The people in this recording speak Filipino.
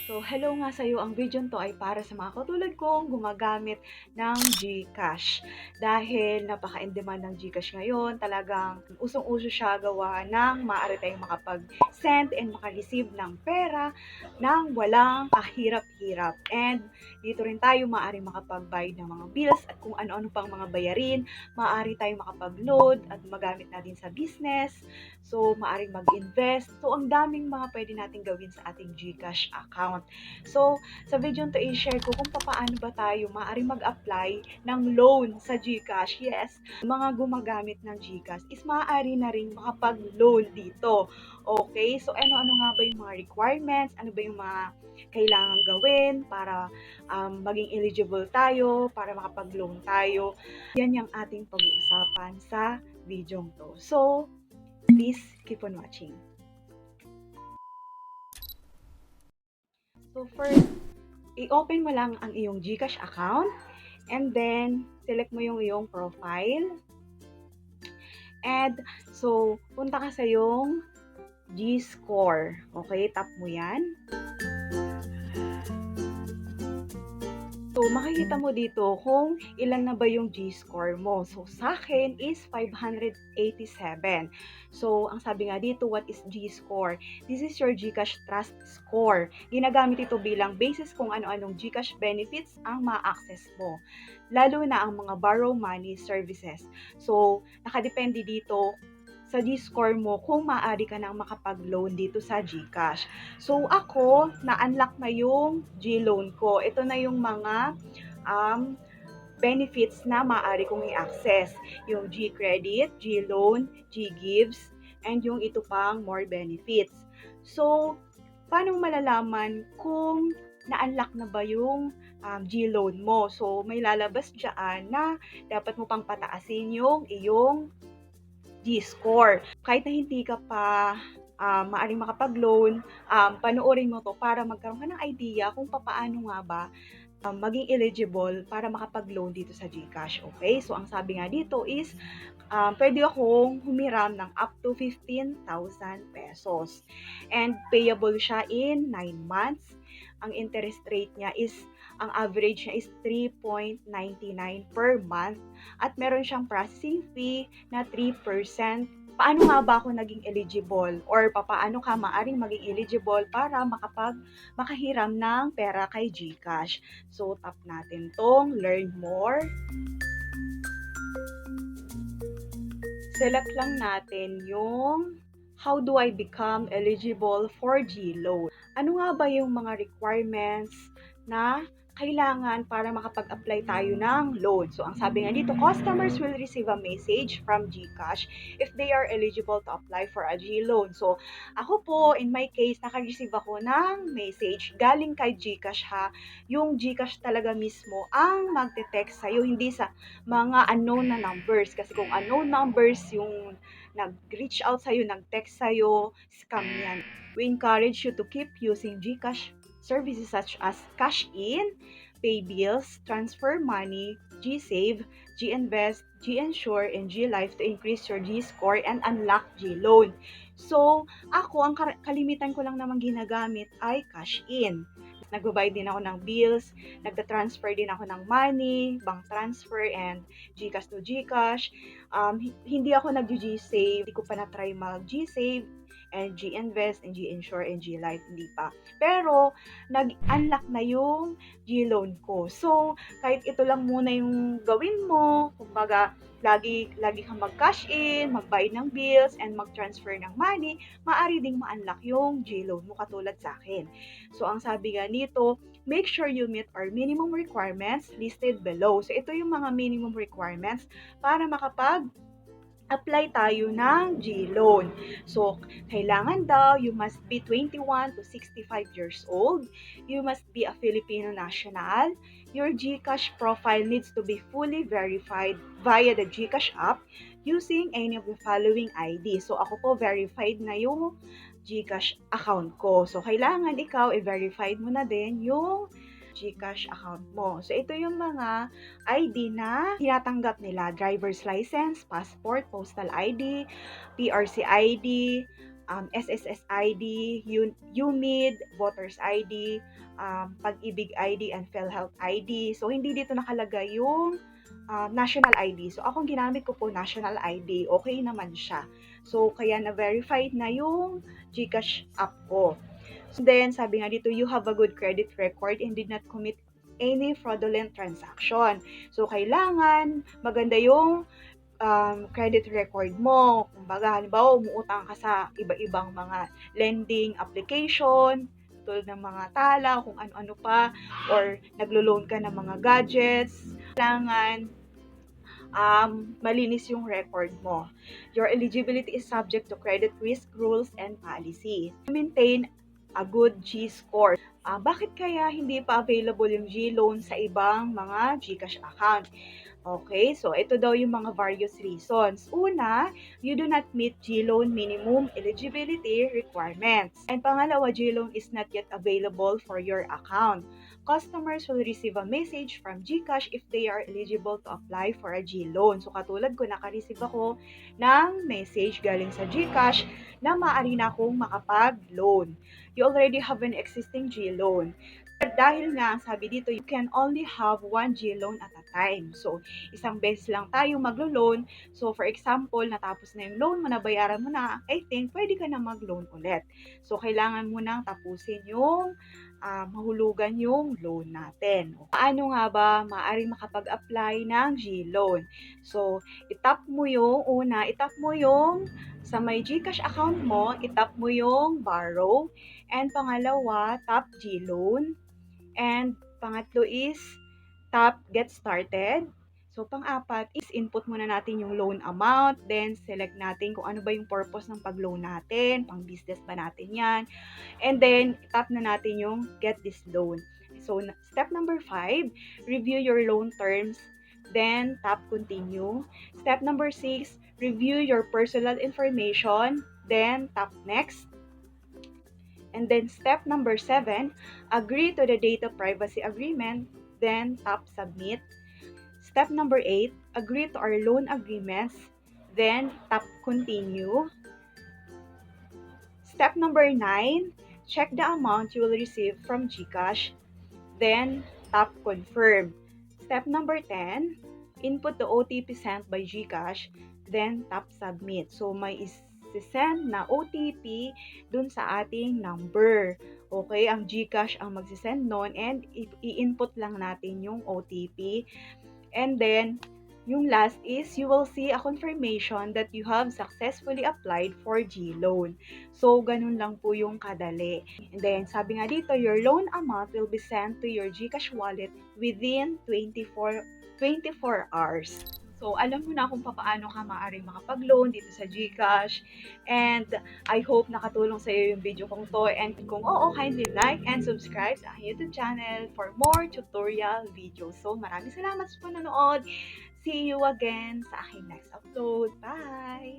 So, hello nga sa'yo. Ang video to ay para sa mga katulad kong gumagamit ng GCash. Dahil napaka-in-demand ng GCash ngayon, talagang usong-uso siya gawa ng maaari tayong makapag-send and makareceive ng pera nang walang kahirap-hirap. And dito rin tayo maaari makapag-bayad ng mga bills at kung ano-ano pang mga bayarin. Maaari tayong makapag-load at magamit natin sa business. So, maaari mag-invest. So, ang daming mga pwede natin gawin sa ating GCash account. So, sa video to i-share ko kung paano ba tayo maaaring mag-apply ng loan sa GCash. Yes, mga gumagamit ng GCash is maaari na rin makapag-loan dito. Okay, so ano-ano nga ba yung mga requirements? Ano ba yung mga kailangan gawin para maging eligible tayo, para makapag-loan tayo? Yan yung ating pag-uusapan sa video to. So, please keep on watching. So first, i-open mo lang ang iyong GCash account and then select mo yung iyong profile. And so, punta ka sa iyong G-score. Okay, tap mo yan. So, makikita mo dito kung ilan na ba yung G-score mo. So, sa akin is 587. So, ang sabi nga dito, what is G-score? This is your GCash Trust Score. Ginagamit ito bilang basis kung ano-anong GCash benefits ang ma-access mo. Lalo na ang mga borrow money services. So, nakadepende dito sa G-score mo kung maaari ka nang makapag-loan dito sa GCash. So, ako, na-unlock na yung G-loan ko. Ito na yung mga benefits na maaari kong i-access. Yung G-credit, G-loan, G-gives, and yung ito pang more benefits. So, paano malalaman kung na-unlock na ba yung G-loan mo? So, may lalabas dyan na dapat mo pang pataasin yung iyong G-score. Kahit na hindi ka pa maaaring makapag-loan, panoorin mo to para magkaroon ka ng idea kung paano nga ba maging eligible para makapag-loan dito sa GCash. Okay? So, ang sabi nga dito is, pwede akong humiram ng up to 15,000 pesos. And payable siya in 9 months. Ang interest rate niya is, ang average niya is 3.99 per month. At meron siyang processing fee na 3%. Paano nga ba ako naging eligible or paano ka maaring maging eligible para makahiram ng pera kay GCash. So, tap natin tong learn more. Select lang natin yung how do I become eligible for G-loan. Ano nga ba yung mga requirements na kailangan para makapag-apply tayo ng loan. So, ang sabi nga dito, customers will receive a message from GCash if they are eligible to apply for a G-loan. So, ako po, in my case, naka-receive ako ng message galing kay GCash ha. Yung GCash talaga mismo ang magte-text sa'yo, hindi sa mga unknown na numbers. Kasi kung unknown numbers yung nag-reach out sa'yo, nag-text sa'yo, scam yan. We encourage you to keep using GCash services such as Cash In, Pay Bills, Transfer Money, G-Save, G-Invest, G-Ensure, and G-Life to increase your G-score and unlock G-Loan. So, ako, ang kalimitan ko lang naman ginagamit ay Cash In. Nagbabayad din ako ng bills, nagda-transfer din ako ng money, bank transfer, and GCash to GCash. Hindi ako nag-G-Save, hindi ko pa na-try mag-G-Save, and G-Invest, and G-Insure, and G-Life, hindi pa. Pero, nag-unlock na yung G-loan ko. So, kahit ito lang muna yung gawin mo, kumbaga, lagi kang mag-cash in, magbayad ng bills, and mag-transfer ng money, maaari ding ma-unlock yung G-loan mo katulad sa akin. So, ang sabi nga nito, make sure you meet our minimum requirements listed below. So, ito yung mga minimum requirements para apply tayo ng G-loan. So, kailangan daw, you must be 21 to 65 years old. You must be a Filipino national. Your GCash profile needs to be fully verified via the GCash app using any of the following ID. So, ako po, verified na yung GCash account ko. So, kailangan ikaw, i-verified mo na din yung GCash account mo. So, ito yung mga ID na tinatanggap nila. Driver's license, passport, postal ID, PRC ID, SSS ID, UMID, Voters ID, Pag-ibig ID, and PhilHealth ID. So, hindi dito nakalagay yung national ID. So, akong ginamit ko po national ID. Okay naman siya. So, kaya na-verified na yung GCash app ko. So, then, sabi nga dito, you have a good credit record and did not commit any fraudulent transaction. So, kailangan maganda yung credit record mo. Kumbaga, halimbawa, umuutang ka sa iba-ibang mga lending application, tulad ng mga tala, kung ano-ano pa, or naglo-loan ka ng mga gadgets. Kailangan malinis yung record mo. Your eligibility is subject to credit risk rules and policy. Maintain a good G-score. Bakit kaya hindi pa available yung G-loan sa ibang mga GCash account? Okay, so ito daw yung mga various reasons. Una, you do not meet G-loan minimum eligibility requirements. And pangalawa, G-loan is not yet available for your account. Customers will receive a message from GCash if they are eligible to apply for a G-loan. So katulad ko, naka-receive ako ng message galing sa GCash na maaari na akong makapag-loan. You already have an existing G-loan. Dahil nga, sabi dito, you can only have one G-loan at a time. So, isang beses lang tayo maglo-loan. So, for example, natapos na yung loan mo, nabayaran mo na, I think, pwede ka na mag-loan ulit. So, kailangan mo nang tapusin yung mahulugan yung loan natin. Paano nga ba maaaring makapag-apply ng G-loan? So, itap mo yung sa may GCash account mo, itap mo yung borrow. And pangalawa, tap G-loan. And pangatlo is tap get started. So pang-apat is input muna natin yung loan amount, then select natin kung ano ba yung purpose ng pag-loan natin, pang business ba natin yan. And then tap na natin yung get this loan. So step number 5, review your loan terms, then tap continue. Step number 6, review your personal information, then tap next. And then step number 7, agree to the data privacy agreement, then tap submit. Step number 8, agree to our loan agreements, then tap continue. Step number 9, check the amount you will receive from GCash, then tap confirm. Step number 10, input the OTP sent by GCash, then tap submit. So may send na OTP dun sa ating number. Okay, ang GCash ang magsisend nun and i-input lang natin yung OTP. And then, yung last is you will see a confirmation that you have successfully applied for G-loan. So, ganun lang po yung kadali. And then, sabi nga dito, your loan amount will be sent to your GCash wallet within 24 hours. So, alam mo na kung paano ka maaaring makapag-loan dito sa GCash. And I hope nakatulong sa iyo yung video kong to. And kung oo, kindly like and subscribe sa aking YouTube channel for more tutorial videos. So, maraming salamat sa panonood. See you again sa aking next upload. Bye!